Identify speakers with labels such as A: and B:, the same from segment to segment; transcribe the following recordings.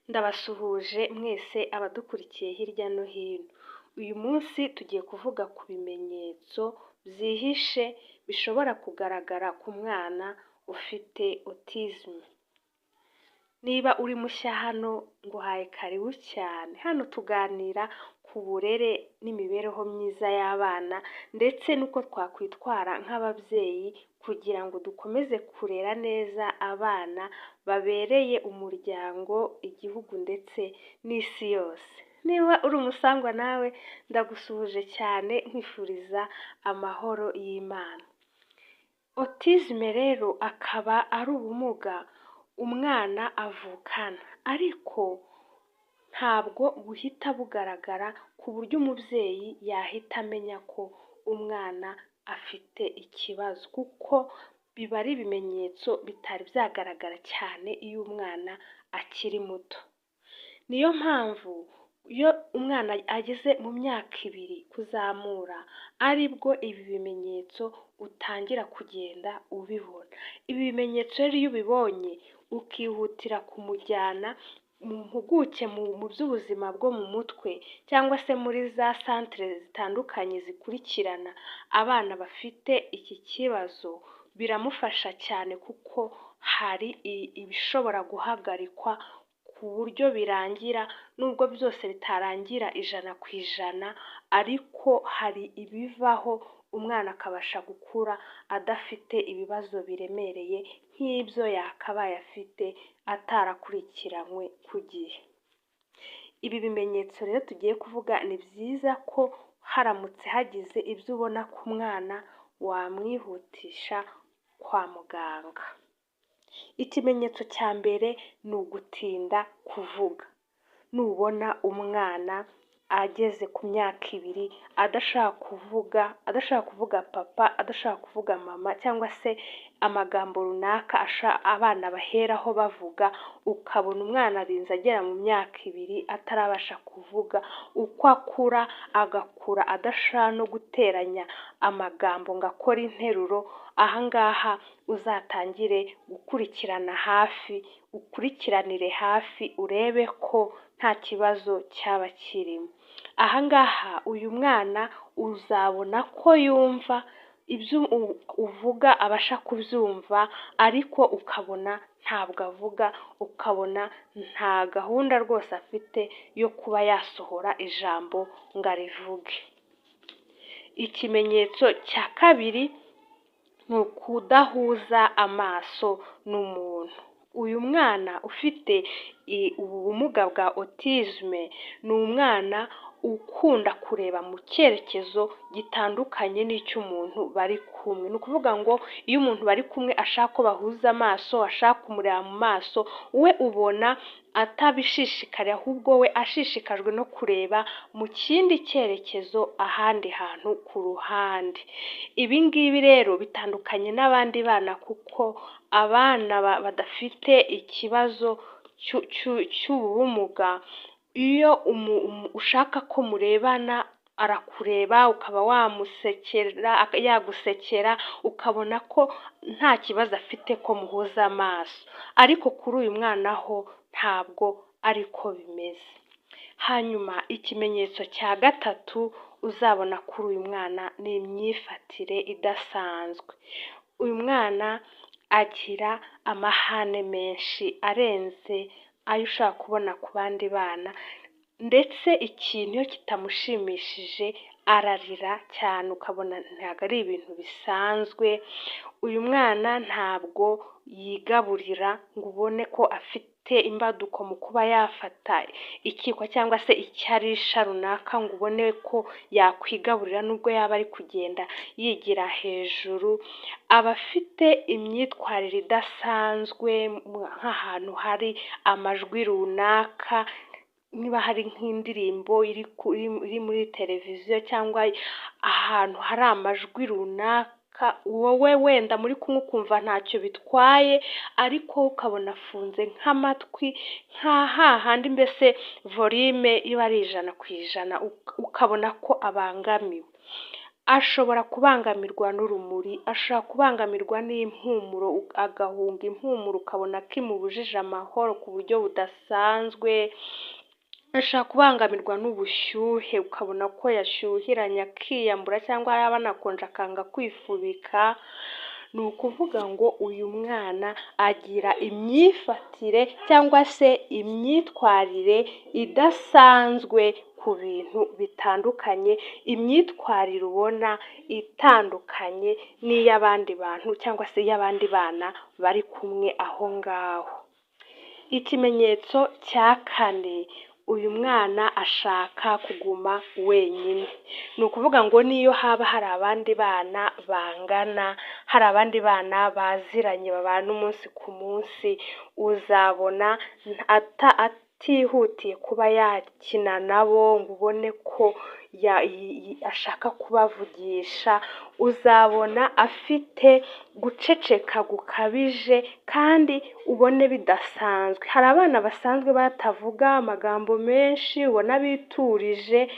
A: Ndabasuhuje mwese abadukurikiye hirya no hino. Uyu munsi tugiye kuvuga ku bimenyetso byihishe bishobora kugaragara ku mwana ufite autism. Niba uri mushya hano nguhaye karibu cyane. Hano tuganira ku burere n'imibereho myiza y'abana ndetse n'uko twakwitwara nk'ababyeyi kugira ngo dukomeze kurera neza abana babereye umuryango, igihugu ndetse n'isi yose. Niba uri umusangwa nawe ndagusuhuje cyane nkwifuriza amahoro y'Imana. Autism rero akaba ari ubumuga umwana avukana, ariko ntabwo buhita bugaragara ku buryo umubyeyi yahita amenya ko umwana afite ikibazo, kuko biba ari ibimenyetso bitari byagaragara cyane iyo umwana akiri muto. Niyo mpamvu iyo umwana ageze mu myaka 2 kuzamura aribwo ibi bimenyetso utangira kugenda ubibona. Ibi bimenyetso rero iyo ubibonye ukihutira kumujyana mu mpuguke mu by'ubuzima bwo mu mutwe cyangwa se muri za centre zitandukanye zikurikirana abana bafite iki kibazo, biramufasha cyane kuko hari ibishobora guhagarikwa ku buryo birangira, nubwo byose bitarangira 100%, ariko hari ibivaho umwana akabasha gukura adafite ibibazo biremereye nk'ibyo yakabaye afite atarakurikiranywe ku gihe. Ibi bimenyetso rero tugiye kuvuga ni byiza ko haramutse hagize ibyo ubona ku mwana wamwihutisha kwa muganga. Ikimenyetso cya mbere ni ugutinda kuvuga. Nubona umwana ageze ku myaka 2 adashaka kuvuga papa, adashaka kuvuga mama, cyangwa se amagambo runaka abana baheraho bavuga, ukabona umwana arinze agera mu myaka 2 atarabasha kuvuga, uko akura agakura adashaka no guteranya amagambo ngo akore interuro, ahangaha uzatangire ukurikiranire hafi urebe ko nta kibazo cyaba kirimo. Ahangaha uyu mwana uzabona ko yumva ibyo uvuga, abasha kubyumva, ariko ukabona ntabwo avuga, ukabona nta gahunda rwose afite yo kuba yasohora ijambo ngo arivuge. Ikimenyetso cya kabiri ni ukudahuza amaso n'umuntu. Uyu mwana ufite ubumuga bwa autism ni umwana ukunda kureba mu cyerekezo gitandukanye n'icy'umuntu bari kumwe. Ni ukuvuga ngo iyo umuntu bari kumwe ashaka ko bahuza amaso, ashaka kumureba mu maso, we ubona atabishishikariye, ahubwo we ashishikajwe no kureba mu kindi cyerekezo ahandi hantu ku ruhande. Ibi ngibi rero bitandukanye n'abandi bana, kuko abana badafite ikibazo cy'ubumuga, iyo ushaka ko murebana arakureba, ukaba yagusekera, ukabona ko nta kibazo afite ko muhuza amaso, ariko kuri uyu mwana ho ntabwo ariko bimeze. Hanyuma ikimenyetso cya gatatu uzabona kuri uyu mwana ni imyifatire idasanzwe. Uyu mwana agira amahane menshi arenze ayo ushaka kubona ku bandi bana, ndetse ikintu iyo kitamushimishije ararira cyane, ukabona ntabwo ari ibintu bisanzwe. Uyu mwana ntabwo yigaburira ngo ubone ko afite imbaduko mu kuba yafata ikiko cyangwa se icyarisha runaka ngo ubone ko yakwigaburira, nubwo yaba ari kugenda yigira hejuru. Aba afite imyitwarire idasanzwe nk'ahantu hari amajwi runaka, niba hari nk'indirimbo iri muri televiziyo cyangwa ahantu hari amajwi runaka, wowe wenda muri kumwe ukumva ntacyo bitwaye, ariko ukabona afunze nk'amatwi, hahandi mbese volume iba ari 100%, ukabona ko abangamiwe. ashobora kubangamirwa n'urumuri, ashobora kubangamirwa n'impumuro, agahunga impumuro ukabona ko imubujije amahoro ku buryo budasanzwe, ashobora kubangamirwa n'ubushyuhe ukabona ko yashyuhiranye akiyambura cyangwa yaba anakonje akanga kwifubika. Ni ukuvuga ngo uyu mwana agira imyifatire cyangwa se imyitwarire idasanzwe ku bintu bitandukanye, imyitwarire ubona itandukanye n'iy'abandi bantu cyangwa se iy'abandi bana bari kumwe aho ngaho. Ikimenyetso cya kane, uyu mwana ashaka kuguma wenyine. Ni ukuvuga ngo niyo haba hari abandi bana bangana, hari abandi bana baziranye babana umunsi ku munsi, uzabona atihutiye kuba yakina nabo ngo ubone ko ashaka kubavugisha, uzabona afite guceceka gukabije kandi ubone bidasanzwe. Hari abana basanzwe batavuga amagambo menshi, ubona biturije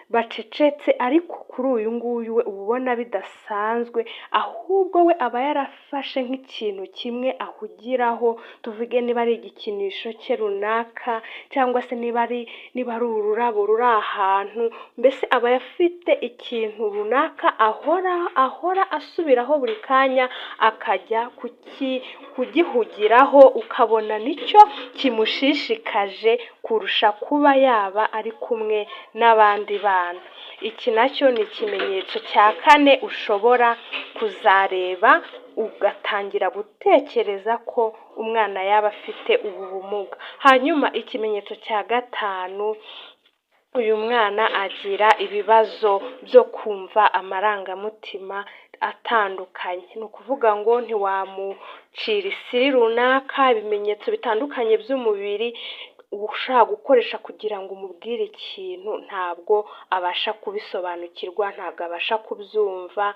A: bacecetse, ariko kuri uyu nguyu we uba ubona bidasanzwe, ahubwo we aba yarafashe nk'ikintu kimwe ahugiraho, tuvuge niba ari igikinisho cye runaka cyangwa se niba ari ururabo ruri ahantu, mbese aba afite ikintu runaka ahora asubiraho buri kanya akajya kugihugiraho, ukabona nicyo kimushishikaje kurusha kuba yaba ari kumwe n'abandi bana. Iki nacyo ni ikimenyetso cya kane ushobora kuzareba ugatangira gutekereza ko umwana yaba afite ubu bumuga. Hanyuma ikimenyetso cya gatanu, uyu mwana agira ibibazo byo kumva amarangamutima atandukanye. Ni ukuvuga ngo ntiwamucira isiri runaka, ibimenyetso bitandukanye by'umubiri ushaka gukoresha kugira ngo umubwire ikintu ntabwo abasha kubisobanukirwa, ntabwo abasha kubyumva.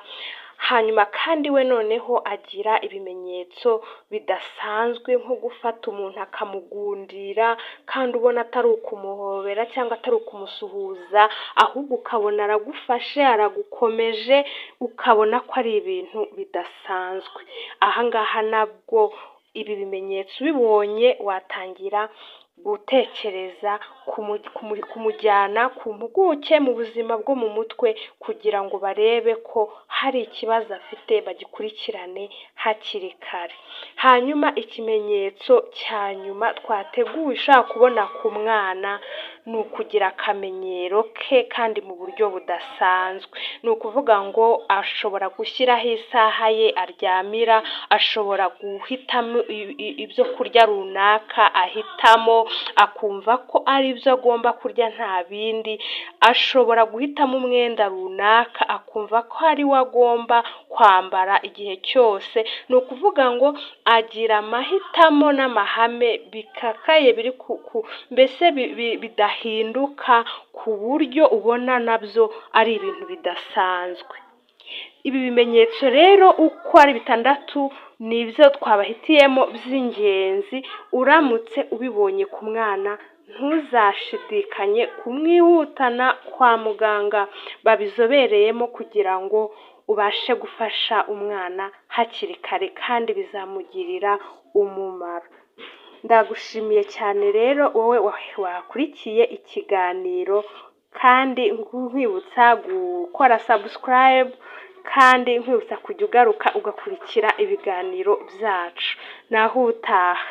A: Hanyuma kandi we noneho agira ibimenyetso bidasanzwe nko gufata umuntu akamugundira kandi ubona atari ukumuhobera cyangwa atari ukumusuhuza, ahubwo ukabona aragufashe aragukomeje, ukabona ko ari ibintu bidasanzwe. Aha ngaha nabwo ibi bimenyetso ubibonye watangira gutekereza kumujyana ku mpuguke mu buzima bwo mu mutwe kugira ngo barebe ko hari ikibazo afite bagikurikirane hakiri kare. Hanyuma ikimenyetso cya nyuma twateguye ushaka kubona ku mwana ni ukugira akamenyero ke kandi mu buryo budasanzwe. Ni ukuvuga ngo ashobora gushyiraho isaha ye aryamira, ashobora guhitamo ibyo kurya runaka ahitamo akumva ko ari byo agomba kurya nta bindi, ashobora guhitamo umwenda runaka akumva ko ari we agomba kwambara igihe cyose. Ni ukuvuga ngo agira amahitamo n'amahame bikakaye biri mbese bidahinduka, ku buryo ubona nabyo ari ibintu bidasanzwe. Ibi bimenyetso rero uko ari bitandatu nibyo twabahitiyemo by'ingenzi. Uramutse ubibonye ku mwana ntuzashidikanye kumwihutana kwa muganga babizobereyemo kugira ngo ubashe gufasha umwana hakiri kare kandi bizamugirira umumaro. Ndagushimiye cyane rero wowe wakurikiye ikiganiro, kandi nkwibutsa gukora subscribe kandi nkwibutsa kujya ugaruka ugakurikira ibiganiro byacu. Naho utaha.